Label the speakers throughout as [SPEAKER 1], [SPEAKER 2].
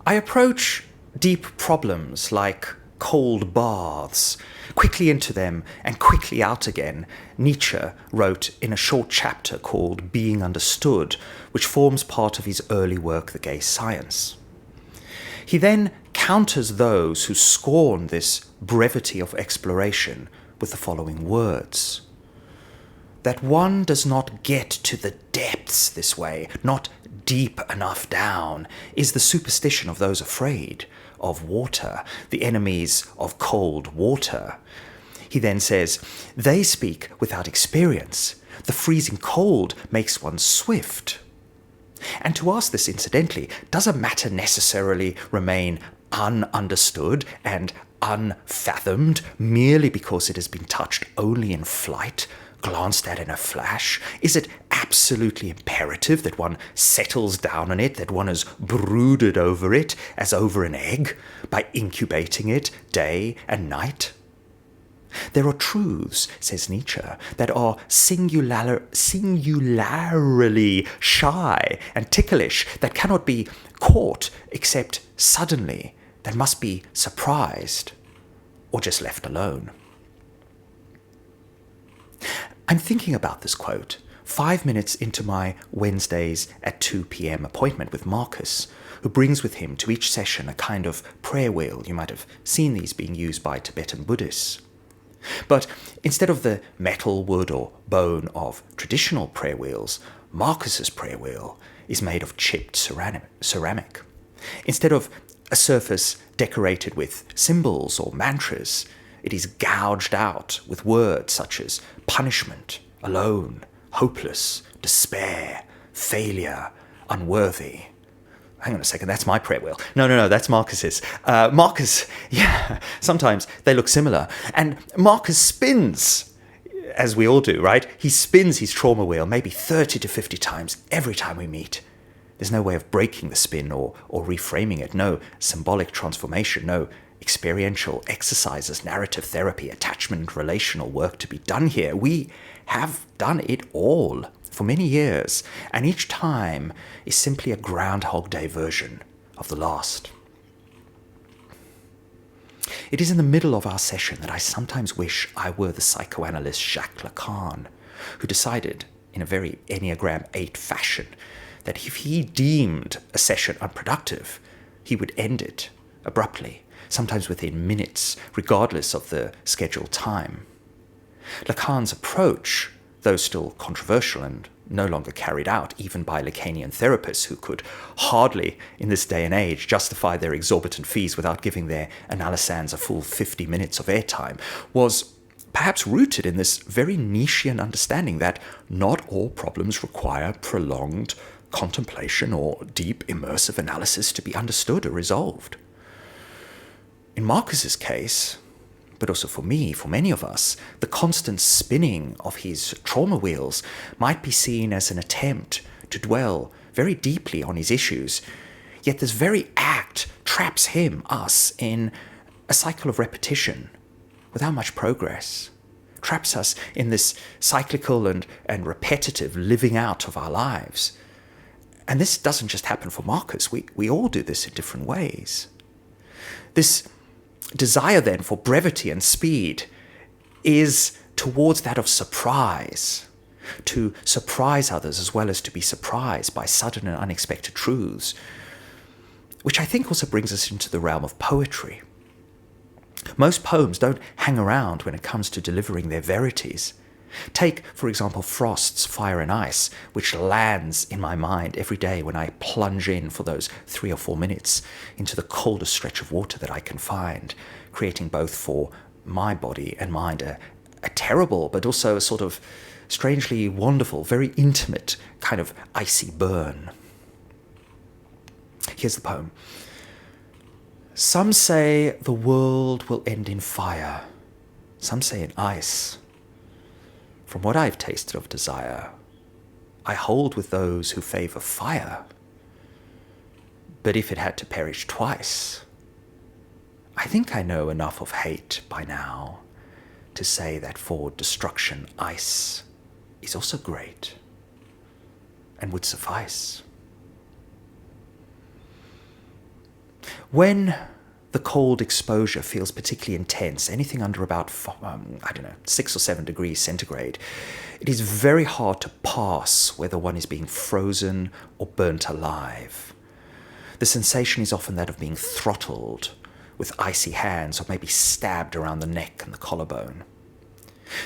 [SPEAKER 1] I approach deep problems like cold baths, quickly into them and quickly out again, Nietzsche wrote in a short chapter called Being Understood, which forms part of his early work, The Gay Science. He then counters those who scorn this brevity of exploration with the following words: that one does not get to the depths this way, not deep enough down, is the superstition of those afraid of water, the enemies of cold water. He then says, they speak without experience. The freezing cold makes one swift. And to ask this incidentally, does a matter necessarily remain ununderstood and unfathomed merely because it has been touched only in flight, glanced at in a flash? Is it absolutely imperative that one settles down on it, that one has brooded over it as over an egg by incubating it day and night? There are truths, says Nietzsche, that are singularly shy and ticklish, that cannot be caught except suddenly, that must be surprised or just left alone. I'm thinking about this quote 5 minutes into my Wednesdays at 2 p.m. appointment with Marcus, who brings with him to each session a kind of prayer wheel. You might have seen these being used by Tibetan Buddhists. But instead of the metal, wood, or bone of traditional prayer wheels, Marcus's prayer wheel is made of chipped ceramic. Instead of a surface decorated with symbols or mantras, it is gouged out with words such as punishment, alone, hopeless, despair, failure, unworthy. Hang on a second, that's my prayer wheel. No, that's Marcus's. Marcus, yeah, sometimes they look similar. And Marcus spins, as we all do, right? He spins his trauma wheel maybe 30 to 50 times every time we meet. There's no way of breaking the spin or reframing it. No symbolic transformation, no experiential exercises, narrative therapy, attachment, relational work to be done here. We have done it all for many years, and each time is simply a Groundhog Day version of the last. It is in the middle of our session that I sometimes wish I were the psychoanalyst Jacques Lacan, who decided, in a very Enneagram 8 fashion, that if he deemed a session unproductive, he would end it abruptly, sometimes within minutes, regardless of the scheduled time. Lacan's approach, though still controversial and no longer carried out even by Lacanian therapists who could hardly, in this day and age, justify their exorbitant fees without giving their analysans a full 50 minutes of airtime, was perhaps rooted in this very Nietzschean understanding that not all problems require prolonged contemplation or deep immersive analysis to be understood or resolved. In Marcus's case, but also for me, for many of us, the constant spinning of his trauma wheels might be seen as an attempt to dwell very deeply on his issues, yet this very act traps him, us, in a cycle of repetition without much progress, traps us in this cyclical and repetitive living out of our lives. And this doesn't just happen for Marcus, we all do this in different ways. This desire then for brevity and speed is towards that of surprise, to surprise others as well as to be surprised by sudden and unexpected truths, which I think also brings us into the realm of poetry. Most poems don't hang around when it comes to delivering their verities. Take, for example, Frost's Fire and Ice, which lands in my mind every day when I plunge in for those 3 or 4 minutes into the coldest stretch of water that I can find, creating both for my body and mind a terrible but also a sort of strangely wonderful, very intimate kind of icy burn. Here's the poem. Some say the world will end in fire. Some say in ice. From what I've tasted of desire, I hold with those who favour fire. But if it had to perish twice, I think I know enough of hate by now to say that for destruction ice is also great and would suffice. When the cold exposure feels particularly intense, anything under about, 6 or 7 degrees centigrade, it is very hard to pass whether one is being frozen or burnt alive. The sensation is often that of being throttled with icy hands or maybe stabbed around the neck and the collarbone.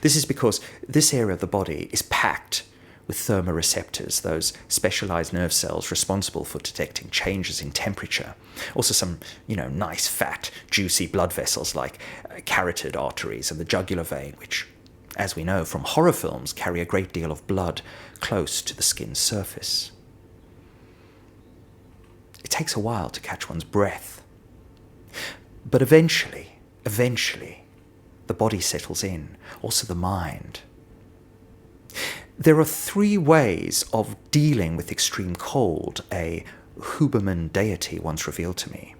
[SPEAKER 1] This is because this area of the body is packed with thermoreceptors, those specialized nerve cells responsible for detecting changes in temperature. Also some, nice fat, juicy blood vessels like carotid arteries and the jugular vein, which, as we know from horror films, carry a great deal of blood close to the skin's surface. It takes a while to catch one's breath. But eventually, the body settles in, also the mind. There are 3 ways of dealing with extreme cold, a Huberman deity once revealed to me.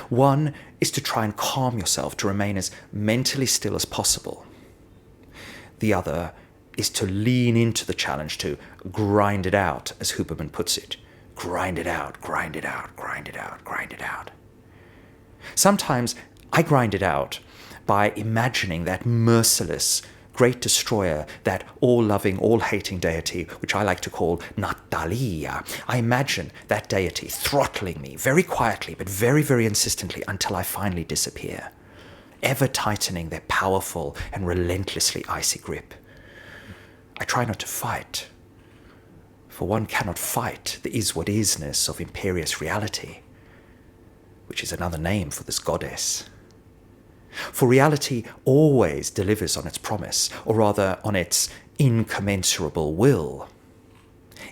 [SPEAKER 1] One is to try and calm yourself, to remain as mentally still as possible. The other is to lean into the challenge, to grind it out, as Huberman puts it. Grind it out, grind it out, grind it out, grind it out. Sometimes I grind it out by imagining that merciless, great destroyer, that all-loving, all-hating deity, which I like to call Natalia. I imagine that deity throttling me very quietly, but very, very insistently until I finally disappear, ever tightening their powerful and relentlessly icy grip. I try not to fight, for one cannot fight the is-what-isness of imperious reality, which is another name for this goddess. For reality always delivers on its promise, or rather on its incommensurable will.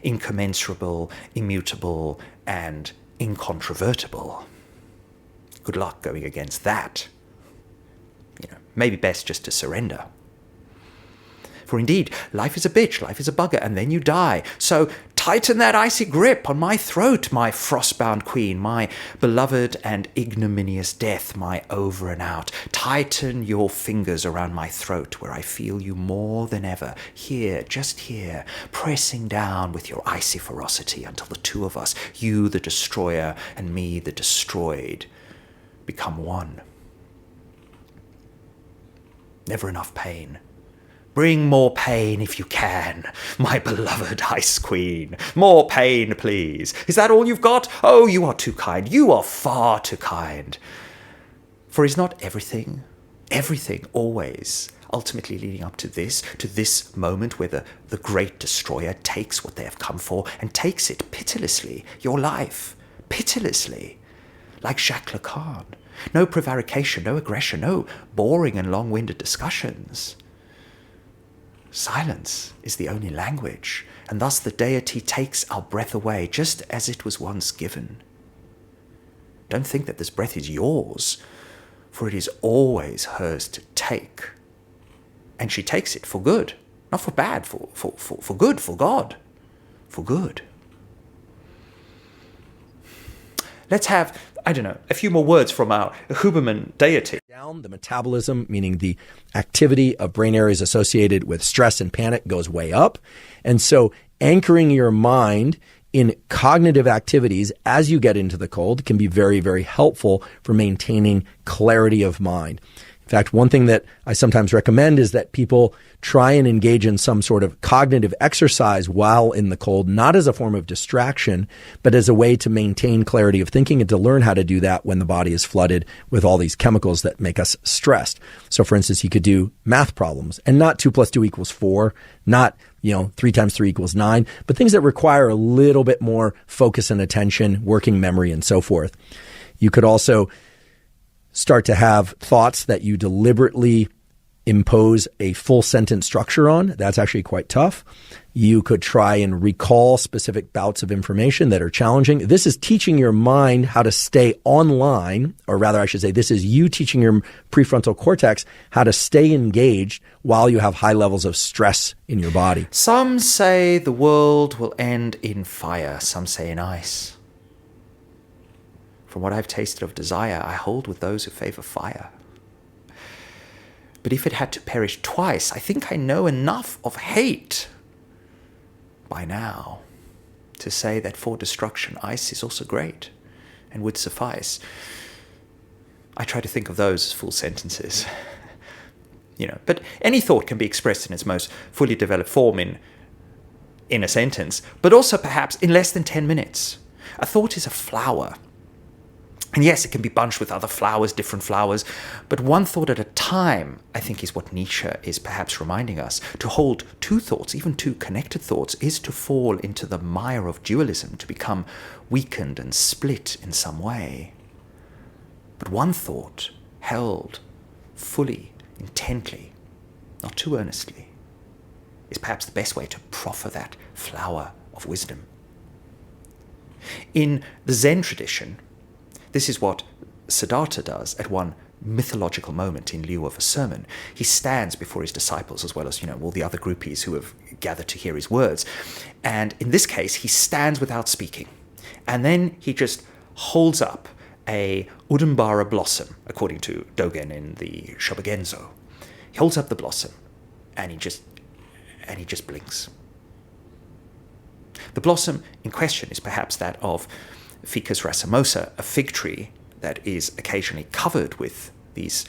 [SPEAKER 1] Incommensurable, immutable, and incontrovertible. Good luck going against that. Maybe best just to surrender. For indeed, life is a bitch, life is a bugger, and then you die. So tighten that icy grip on my throat, my frost-bound queen, my beloved and ignominious death, my over and out. Tighten your fingers around my throat where I feel you more than ever. Here, just here, pressing down with your icy ferocity until the two of us, you the destroyer and me the destroyed, become one. Never enough pain. Bring more pain if you can, my beloved Ice Queen. More pain, please. Is that all you've got? Oh, you are too kind. You are far too kind. For is not everything always ultimately leading up to this moment where the great destroyer takes what they have come for and takes it pitilessly, your life, pitilessly, like Jacques Lacan. No prevarication, no aggression, no boring and long-winded discussions. Silence is the only language, and thus the deity takes our breath away, just as it was once given. Don't think that this breath is yours, for it is always hers to take. And she takes it for good, not for bad, for good, for God, for good. Let's have, a few more words from our Huberman deity.
[SPEAKER 2] Down, the metabolism, meaning the activity of brain areas associated with stress and panic, goes way up. And so anchoring your mind in cognitive activities as you get into the cold can be very, very helpful for maintaining clarity of mind. In fact, one thing that I sometimes recommend is that people try and engage in some sort of cognitive exercise while in the cold, not as a form of distraction, but as a way to maintain clarity of thinking and to learn how to do that when the body is flooded with all these chemicals that make us stressed. So for instance, you could do math problems and not 2 + 2 = 4, not 3 × 3 = 9, but things that require a little bit more focus and attention, working memory, and so forth. You could also start to have thoughts that you deliberately impose a full sentence structure on. That's actually quite tough. You could try and recall specific bouts of information that are challenging. This is teaching your mind how to stay online, or rather I should say this is you teaching your prefrontal cortex how to stay engaged while you have high levels of stress in your body.
[SPEAKER 1] Some say the world will end in fire, some say in ice. From what I've tasted of desire, I hold with those who favor fire. But if it had to perish twice, I think I know enough of hate by now to say that for destruction, ice is also great. and would suffice. I try to think of those as full sentences. But any thought can be expressed in its most fully developed form in a sentence, but also perhaps in less than 10 minutes. A thought is a flower. And yes, it can be bunched with other flowers, different flowers, but one thought at a time, I think, is what Nietzsche is perhaps reminding us. To hold two thoughts, even two connected thoughts, is to fall into the mire of dualism, to become weakened and split in some way. But one thought, held fully, intently, not too earnestly, is perhaps the best way to proffer that flower of wisdom. In the Zen tradition, this is what Siddhartha does at one mythological moment in lieu of a sermon. He stands before his disciples, as well as, all the other groupies who have gathered to hear his words. And in this case, he stands without speaking. And then he just holds up a Udambara blossom, according to Dogen in the Shobogenzo. He holds up the blossom, and he just blinks. The blossom in question is perhaps that of Ficus racemosa, a fig tree that is occasionally covered with these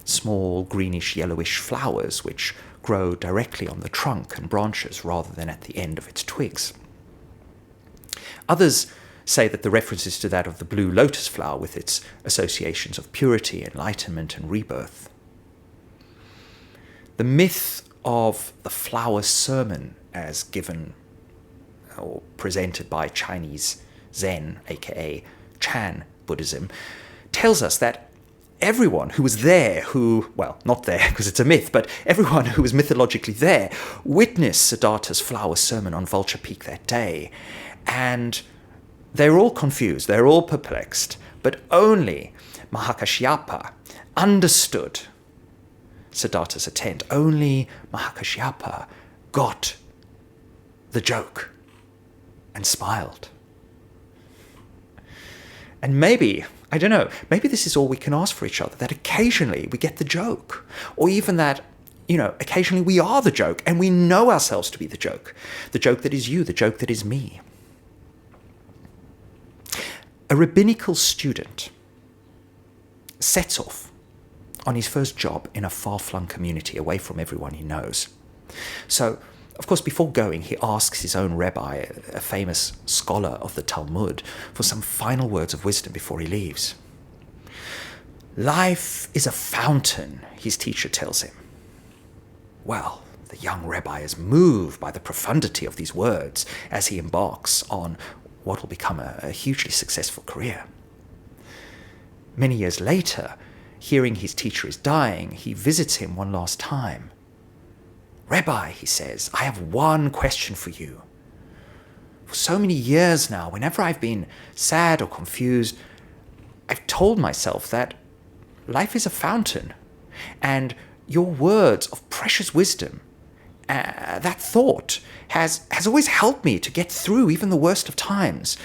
[SPEAKER 1] small greenish yellowish flowers which grow directly on the trunk and branches rather than at the end of its twigs. Others say that the reference is to that of the blue lotus flower with its associations of purity, enlightenment, and rebirth. The myth of the flower sermon, as given or presented by Chinese Zen, aka Chan Buddhism, tells us that everyone who was there, not there because it's a myth, but everyone who was mythologically there, witnessed Siddhartha's flower sermon on Vulture Peak that day. And they're all confused, they're all perplexed, but only Mahakashyapa understood Siddhartha's intent. Only Mahakashyapa got the joke and smiled. And maybe, I don't know, maybe this is all we can ask for each other, that occasionally we get the joke. Or even that, occasionally we are the joke and we know ourselves to be the joke. The joke that is you, the joke that is me. A rabbinical student sets off on his first job in a far-flung community away from everyone he knows. So, of course, before going, he asks his own rabbi, a famous scholar of the Talmud, for some final words of wisdom before he leaves. Life is a fountain, his teacher tells him. Well, the young rabbi is moved by the profundity of these words as he embarks on what will become a hugely successful career. Many years later, hearing his teacher is dying, he visits him one last time. Rabbi, he says, I have one question for you. For so many years now, whenever I've been sad or confused, I've told myself that life is a fountain, and your words of precious wisdom, that thought, has always helped me to get through even the worst of times.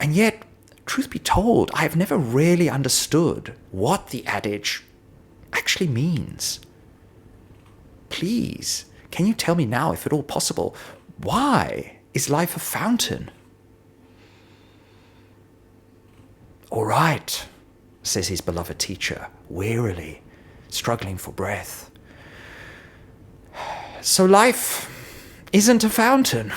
[SPEAKER 1] And yet, truth be told, I have never really understood what the adage actually means. Please, can you tell me now, if at all possible, why is life a fountain? All right, says his beloved teacher, wearily, struggling for breath. So life isn't a fountain.